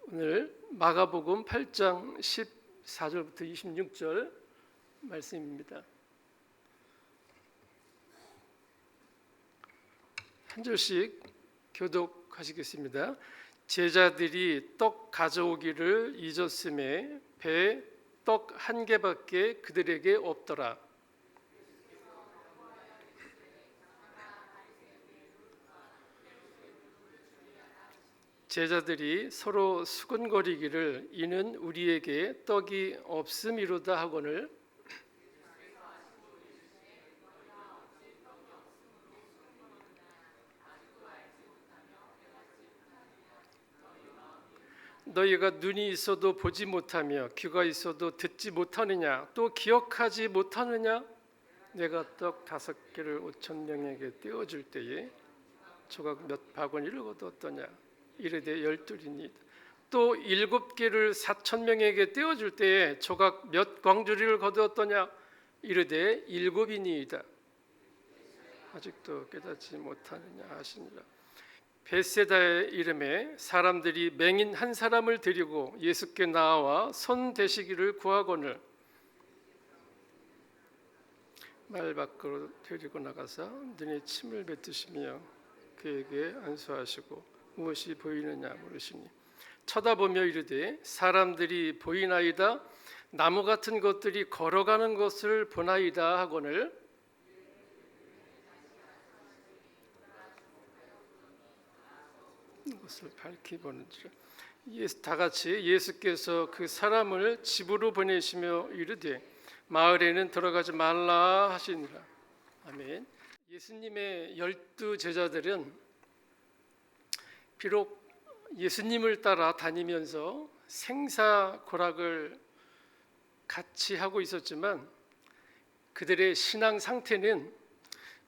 오늘 마가복음 8장 14절부터 26절 말씀입니다. 한 절씩 교독하시겠습니다. 제자들이 떡 가져오기를 잊었음에 배에 떡 한 개밖에 그들에게 없더라. 제자들이 서로 수근거리기를 이는 우리에게 떡이 없음이로다 하거늘 너희가 눈이 있어도 보지 못하며 귀가 있어도 듣지 못하느냐 또 기억하지 못하느냐 내가 떡 5개를 5,000명에게 떼어줄 때에 조각 몇 바구니를 거두었더냐 이르되 12이니 또 7개를 4,000명에게 떼어줄 때에 조각 몇 광주리를 거두었더냐 이르되 7이니이다. 아직도 깨닫지 못하느냐 하시니라. 벳세다의 이름에 사람들이 맹인 한 사람을 데리고 예수께 나와 손 대시기를 구하거늘 말 밖으로 데리고 나가사 눈에 침을 뱉으시며 그에게 안수하시고 무엇이 보이느냐 물으시니 쳐다보며 이르되 사람들이 보이나이다. 나무 같은 것들이 걸어가는 것을 보나이다 하거늘 것을 밝히 보는지라. 다 같이 예수께서 그 사람을 집으로 보내시며 이르되 마을에는 들어가지 말라 하시니라. 아멘. 예수님의 12 제자들은 비록 예수님을 따라 다니면서 생사고락을 같이 하고 있었지만 그들의 신앙 상태는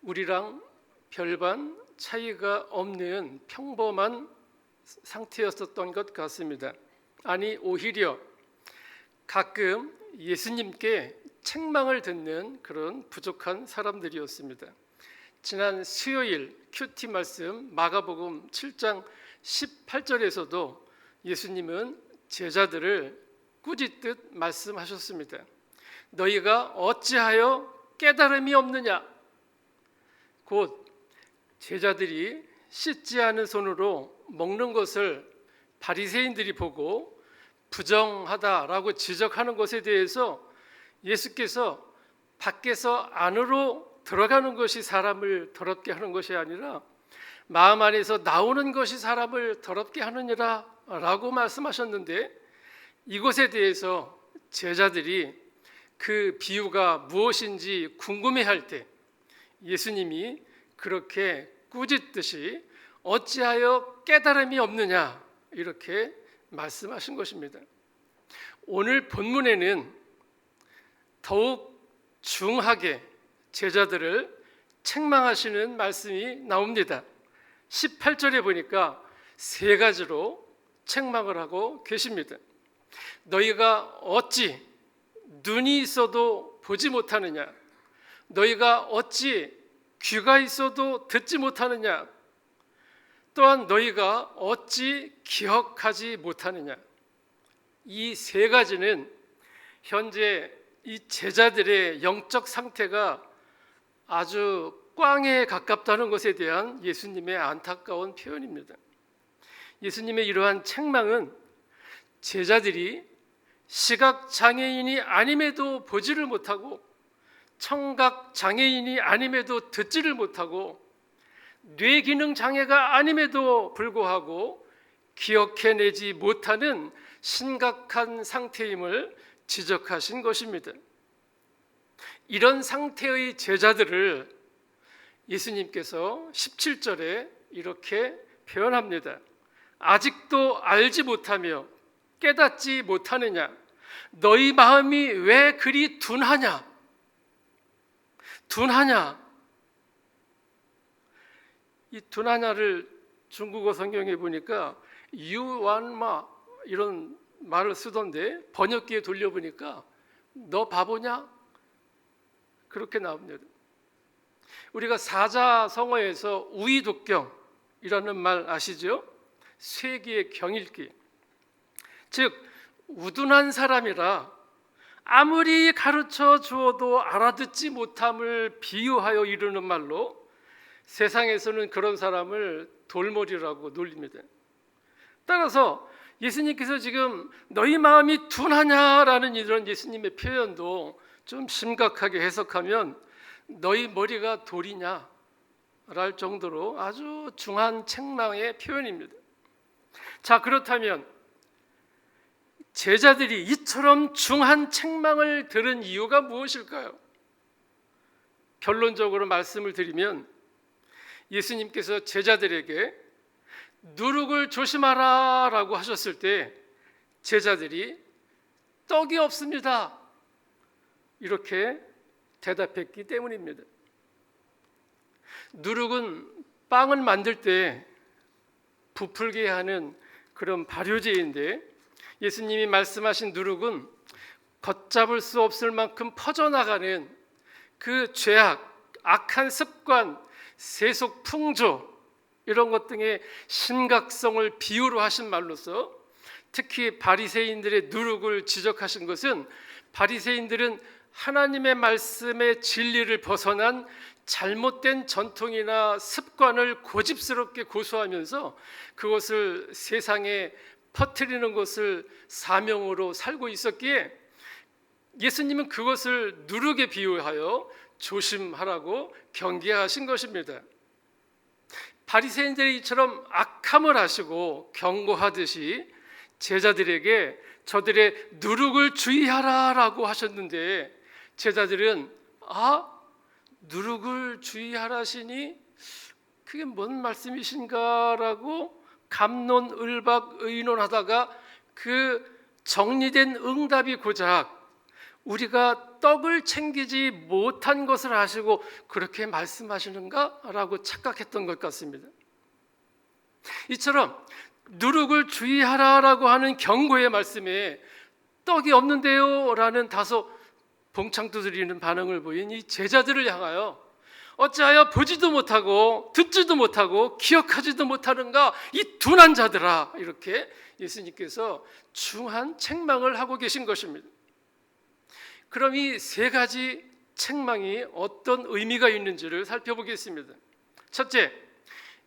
우리랑 별반 차이가 없는 평범한 상태였었던 것 같습니다. 아니 오히려 가끔 예수님께 책망을 듣는 그런 부족한 사람들이었습니다. 지난 수요일 큐티 말씀 마가복음 7장 18절에서도 예수님은 제자들을 꾸짖듯 말씀하셨습니다. 너희가 어찌하여 깨달음이 없느냐? 곧 제자들이 씻지 않은 손으로 먹는 것을 바리새인들이 보고 부정하다라고 지적하는 것에 대해서 예수께서 밖에서 안으로 들어가는 것이 사람을 더럽게 하는 것이 아니라 마음 안에서 나오는 것이 사람을 더럽게 하느니라 라고 말씀하셨는데 이것에 대해서 제자들이 그 비유가 무엇인지 궁금해할 때 예수님이 그렇게 꾸짖듯이 어찌하여 깨달음이 없느냐 이렇게 말씀하신 것입니다. 오늘 본문에는 더욱 중하게 제자들을 책망하시는 말씀이 나옵니다. 18절에 보니까 3가지로 책망을 하고 계십니다. 너희가 어찌 눈이 있어도 보지 못하느냐? 너희가 어찌 귀가 있어도 듣지 못하느냐? 또한 너희가 어찌 기억하지 못하느냐? 이 3가지는 현재 이 제자들의 영적 상태가 아주 꽝에 가깝다는 것에 대한 예수님의 안타까운 표현입니다. 예수님의 이러한 책망은 제자들이 시각장애인이 아님에도 보지를 못하고 청각장애인이 아님에도 듣지를 못하고 뇌기능 장애가 아님에도 불구하고 기억해내지 못하는 심각한 상태임을 지적하신 것입니다. 이런 상태의 제자들을 예수님께서 17절에 이렇게 표현합니다. 아직도 알지 못하며 깨닫지 못하느냐? 너희 마음이 왜 그리 둔하냐? 둔하냐? 이 둔하냐를 중국어 성경에 보니까 유완마 이런 말을 쓰던데 번역기에 돌려보니까 너 바보냐? 그렇게 나옵니다. 우리가 사자성어에서 우이독경이라는 말 아시죠? 쇠기의 경읽기. 즉 우둔한 사람이라 아무리 가르쳐 주어도 알아듣지 못함을 비유하여 이르는 말로 세상에서는 그런 사람을 돌머리라고 놀립니다. 따라서 예수님께서 지금 너희 마음이 둔하냐라는 이런 예수님의 표현도 좀 심각하게 해석하면 너희 머리가 돌이냐 랄 정도로 아주 중한 책망의 표현입니다. 자, 그렇다면 제자들이 이처럼 중한 책망을 들은 이유가 무엇일까요? 결론적으로 말씀을 드리면 예수님께서 제자들에게 누룩을 조심하라 라고 하셨을 때 제자들이 떡이 없습니다 이렇게 대답했기 때문입니다. 누룩은 빵을 만들 때 부풀게 하는 그런 발효제인데 예수님이 말씀하신 누룩은 걷잡을 수 없을 만큼 퍼져나가는 그 죄악, 악한 습관, 세속 풍조 이런 것 등의 심각성을 비유로 하신 말로서 특히 바리새인들의 누룩을 지적하신 것은 바리새인들은 하나님의 말씀의 진리를 벗어난 잘못된 전통이나 습관을 고집스럽게 고수하면서 그것을 세상에 퍼뜨리는 것을 사명으로 살고 있었기에 예수님은 그것을 누룩에 비유하여 조심하라고 경계하신 것입니다. 바리새인들이 이처럼 악함을 하시고 경고하듯이 제자들에게 저들의 누룩을 주의하라라고 하셨는데 제자들은 누룩을 주의하라시니 그게 뭔 말씀이신가라고 갑론을박의논하다가 그 정리된 응답이 고작 우리가 떡을 챙기지 못한 것을 아시고 그렇게 말씀하시는가라고 착각했던 것 같습니다. 이처럼 누룩을 주의하라라고 하는 경고의 말씀에 떡이 없는데요 라는 다소 봉창 두드리는 반응을 보인 이 제자들을 향하여 어찌하여 보지도 못하고 듣지도 못하고 기억하지도 못하는가 이 둔한 자들아 이렇게 예수님께서 중한 책망을 하고 계신 것입니다. 그럼 이 세 가지 책망이 어떤 의미가 있는지를 살펴보겠습니다. 첫째,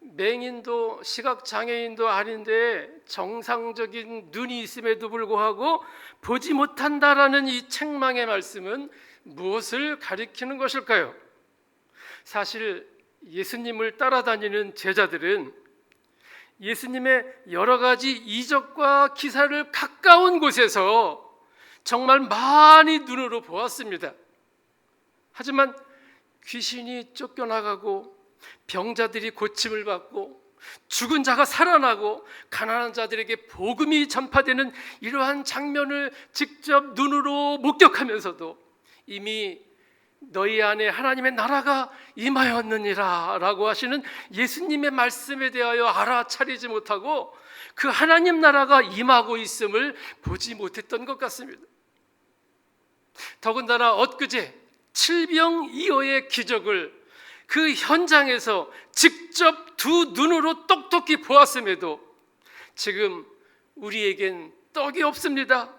맹인도 시각장애인도 아닌데 정상적인 눈이 있음에도 불구하고 보지 못한다라는 이 책망의 말씀은 무엇을 가리키는 것일까요? 사실 예수님을 따라다니는 제자들은 예수님의 여러 가지 이적과 기사를 가까운 곳에서 정말 많이 눈으로 보았습니다. 하지만 귀신이 쫓겨나가고 병자들이 고침을 받고 죽은 자가 살아나고 가난한 자들에게 복음이 전파되는 이러한 장면을 직접 눈으로 목격하면서도 이미 너희 안에 하나님의 나라가 임하였느니라 라고 하시는 예수님의 말씀에 대하여 알아차리지 못하고 그 하나님 나라가 임하고 있음을 보지 못했던 것 같습니다. 더군다나 엊그제 칠병이어의 기적을 그 현장에서 직접 두 눈으로 똑똑히 보았음에도 지금 우리에겐 떡이 없습니다.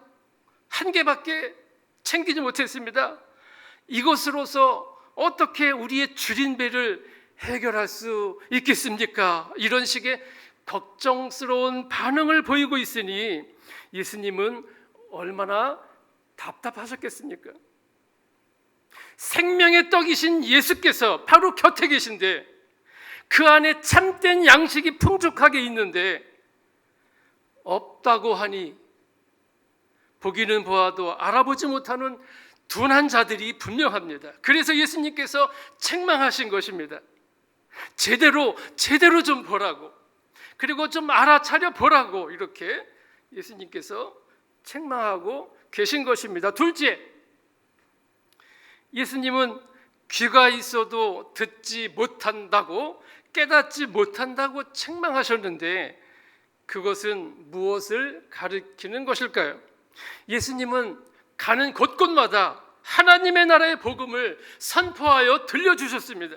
한 개밖에 챙기지 못했습니다. 이것으로서 어떻게 우리의 줄인 배를 해결할 수 있겠습니까? 이런 식의 걱정스러운 반응을 보이고 있으니 예수님은 얼마나 답답하셨겠습니까? 생명의 떡이신 예수께서 바로 곁에 계신데 그 안에 참된 양식이 풍족하게 있는데 없다고 하니 보기는 보아도 알아보지 못하는 둔한 자들이 분명합니다. 그래서 예수님께서 책망하신 것입니다. 제대로 좀 보라고, 그리고 좀 알아차려 보라고 이렇게 예수님께서 책망하고 계신 것입니다. 둘째, 예수님은 귀가 있어도 듣지 못한다고, 깨닫지 못한다고 책망하셨는데 그것은 무엇을 가리키는 것일까요? 예수님은 가는 곳곳마다 하나님의 나라의 복음을 선포하여 들려주셨습니다.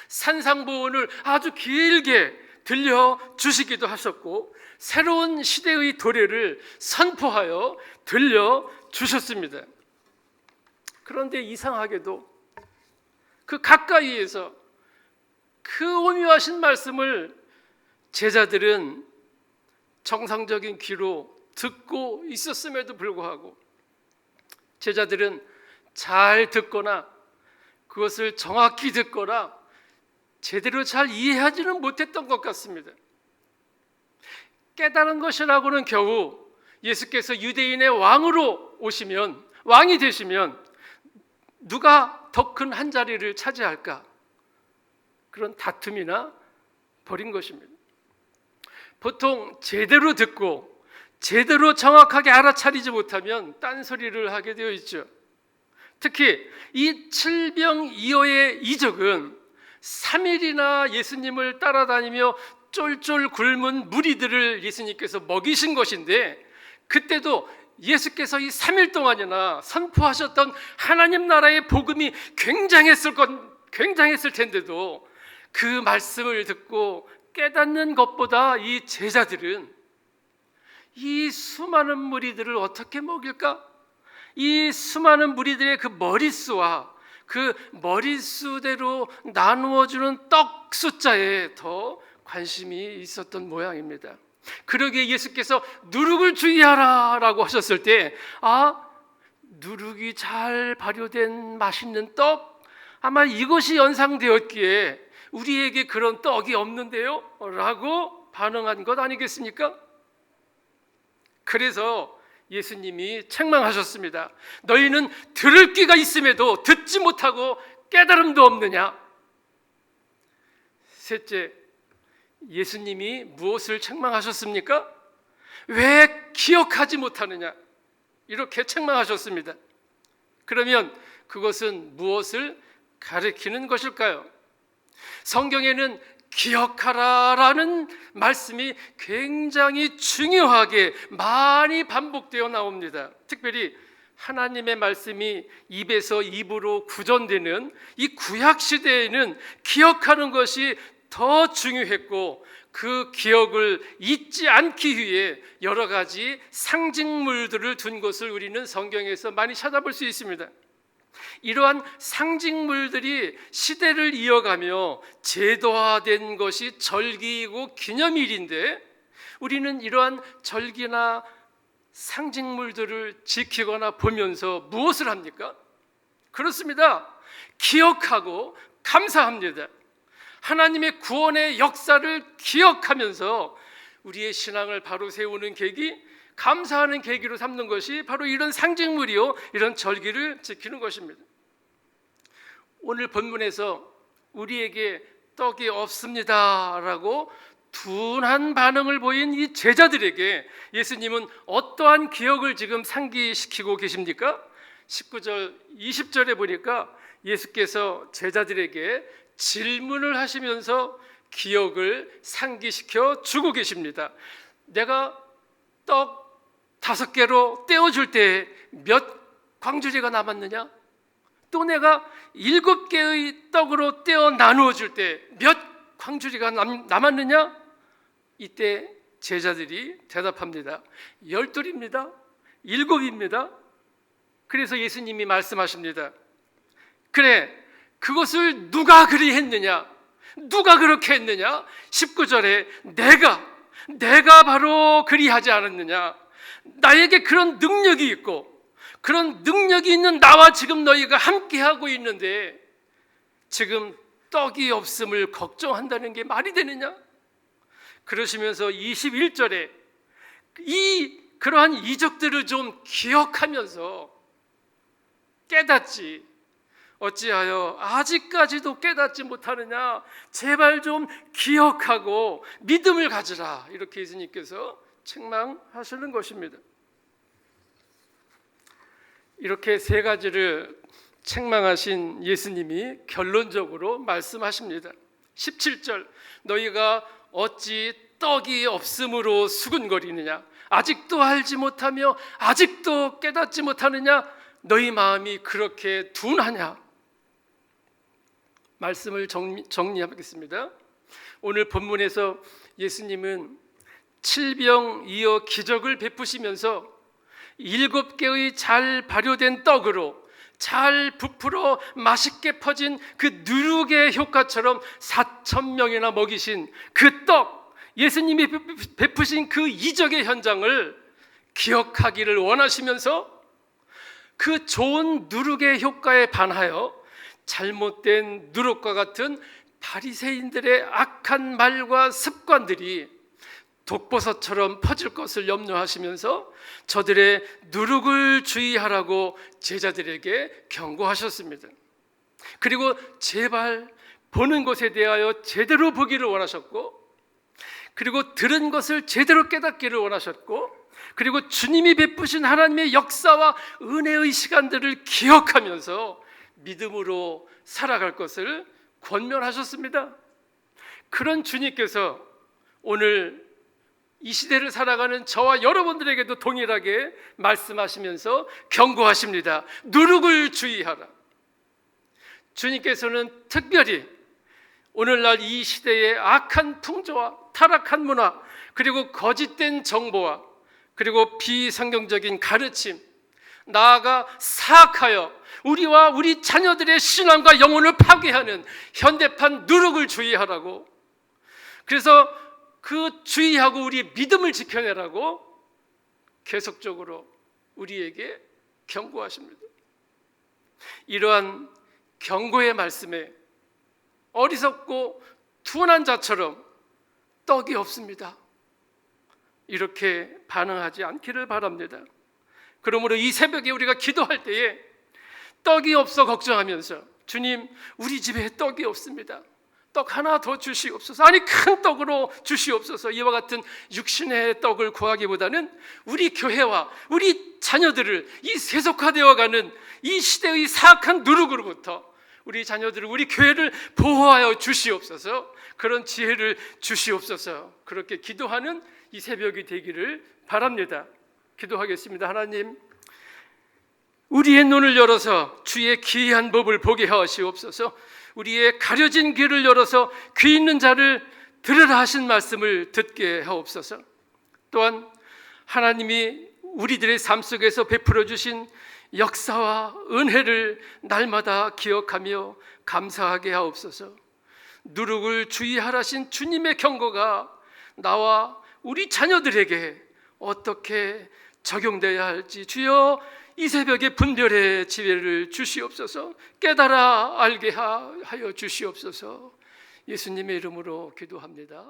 산상보훈을 아주 길게 들려주시기도 하셨고 새로운 시대의 도래를 선포하여 들려주셨습니다. 그런데 이상하게도 그 가까이에서 그 오묘하신 말씀을 제자들은 정상적인 귀로 듣고 있었음에도 불구하고 제자들은 잘 듣거나 그것을 정확히 듣거나 제대로 잘 이해하지는 못했던 것 같습니다. 깨달은 것이라고는 겨우 예수께서 유대인의 왕으로 오시면, 왕이 되시면 누가 더 큰 한 자리를 차지할까? 그런 다툼이나 벌인 것입니다. 보통 제대로 듣고 제대로 정확하게 알아차리지 못하면 딴소리를 하게 되어 있죠. 특히 이 칠병이어의 이적은 3일이나 예수님을 따라다니며 쫄쫄 굶은 무리들을 예수님께서 먹이신 것인데, 그때도 예수께서 이 3일 동안이나 선포하셨던 하나님 나라의 복음이 굉장했을 텐데도 그 말씀을 듣고 깨닫는 것보다 이 제자들은 이 수많은 무리들을 어떻게 먹일까? 이 수많은 무리들의 그 머릿수와 그 머릿수대로 나누어주는 떡 숫자에 더 관심이 있었던 모양입니다. 그러기에 예수께서 누룩을 주의하라 라고 하셨을 때, 누룩이 잘 발효된 맛있는 떡? 아마 이것이 연상되었기에 우리에게 그런 떡이 없는데요? 라고 반응한 것 아니겠습니까? 그래서 예수님이 책망하셨습니다. 너희는 들을 귀가 있음에도 듣지 못하고 깨달음도 없느냐? 셋째, 예수님이 무엇을 책망하셨습니까? 왜 기억하지 못하느냐? 이렇게 책망하셨습니다. 그러면 그것은 무엇을 가리키는 것일까요? 성경에는 기억하라라는 말씀이 굉장히 중요하게 많이 반복되어 나옵니다. 특별히 하나님의 말씀이 입에서 입으로 구전되는 이 구약 시대에는 기억하는 것이 더 중요했고, 그 기억을 잊지 않기 위해 여러 가지 상징물들을 둔 것을 우리는 성경에서 많이 찾아볼 수 있습니다. 이러한 상징물들이 시대를 이어가며 제도화된 것이 절기이고 기념일인데, 우리는 이러한 절기나 상징물들을 지키거나 보면서 무엇을 합니까? 그렇습니다. 기억하고 감사합니다. 하나님의 구원의 역사를 기억하면서 우리의 신앙을 바로 세우는 계기, 감사하는 계기로 삼는 것이 바로 이런 상징물이요, 이런 절기를 지키는 것입니다. 오늘 본문에서 우리에게 떡이 없습니다 라고 둔한 반응을 보인 이 제자들에게 예수님은 어떠한 기억을 지금 상기시키고 계십니까? 19절, 20절에 보니까 예수께서 제자들에게 질문을 하시면서 기억을 상기시켜 주고 계십니다. 내가 떡 5개로 떼어줄 때 몇 광주리가 남았느냐? 또 내가 7개의 떡으로 떼어 나누어 줄 때 몇 광주리가 남았느냐? 이때 제자들이 대답합니다. 12입니다. 7입니다. 그래서 예수님이 말씀하십니다. 그래, 그것을 누가 그리 했느냐? 누가 그렇게 했느냐? 19절에 내가 바로 그리하지 않았느냐? 나에게 그런 능력이 있고 그런 능력이 있는 나와 지금 너희가 함께하고 있는데 지금 떡이 없음을 걱정한다는 게 말이 되느냐? 그러시면서 21절에 그러한 이적들을 좀 기억하면서 깨닫지 어찌하여 아직까지도 깨닫지 못하느냐? 제발 좀 기억하고 믿음을 가지라. 이렇게 예수님께서 책망하시는 것입니다. 이렇게 세 가지를 책망하신 예수님이 결론적으로 말씀하십니다. 17절, 너희가 어찌 떡이 없음으로 수군거리느냐? 아직도 알지 못하며 아직도 깨닫지 못하느냐? 너희 마음이 그렇게 둔하냐? 말씀을 정리하겠습니다. 오늘 본문에서 예수님은 칠병이어 기적을 베푸시면서 7개의 잘 발효된 떡으로 잘 부풀어 맛있게 퍼진 그 누룩의 효과처럼 4,000명이나 먹이신 그 떡, 예수님이 베푸신 그 이적의 현장을 기억하기를 원하시면서 그 좋은 누룩의 효과에 반하여 잘못된 누룩과 같은 바리새인들의 악한 말과 습관들이 독버섯처럼 퍼질 것을 염려하시면서 저들의 누룩을 주의하라고 제자들에게 경고하셨습니다. 그리고 제발 보는 것에 대하여 제대로 보기를 원하셨고, 그리고 들은 것을 제대로 깨닫기를 원하셨고, 그리고 주님이 베푸신 하나님의 역사와 은혜의 시간들을 기억하면서 믿음으로 살아갈 것을 권면하셨습니다. 그런 주님께서 오늘 이 시대를 살아가는 저와 여러분들에게도 동일하게 말씀하시면서 경고하십니다. 누룩을 주의하라. 주님께서는 특별히 오늘날 이 시대의 악한 풍조와 타락한 문화, 그리고 거짓된 정보와 그리고 비성경적인 가르침, 나아가 사악하여 우리와 우리 자녀들의 신앙과 영혼을 파괴하는 현대판 누룩을 주의하라고, 그래서 그 주의하고 우리의 믿음을 지켜내라고 계속적으로 우리에게 경고하십니다. 이러한 경고의 말씀에 어리석고 둔한 자처럼 떡이 없습니다, 이렇게 반응하지 않기를 바랍니다. 그러므로 이 새벽에 우리가 기도할 때에 떡이 없어 걱정하면서 주님, 우리 집에 떡이 없습니다, 떡 하나 더 주시옵소서, 아니 큰 떡으로 주시옵소서, 이와 같은 육신의 떡을 구하기보다는 우리 교회와 우리 자녀들을 이 세속화되어가는 이 시대의 사악한 누룩으로부터 우리 자녀들을, 우리 교회를 보호하여 주시옵소서, 그런 지혜를 주시옵소서, 그렇게 기도하는 이 새벽이 되기를 바랍니다. 기도하겠습니다. 하나님, 우리의 눈을 열어서 주의 기이한 법을 보게 하시옵소서. 우리의 가려진 귀를 열어서 귀 있는 자를 들으라 하신 말씀을 듣게 하옵소서. 또한 하나님이 우리들의 삶 속에서 베풀어 주신 역사와 은혜를 날마다 기억하며 감사하게 하옵소서. 누룩을 주의하라신 주님의 경고가 나와 우리 자녀들에게 어떻게 적용되어야 할지 주여 이 새벽에 분별의 지혜를 주시옵소서, 깨달아 알게 하여 주시옵소서. 예수님의 이름으로 기도합니다.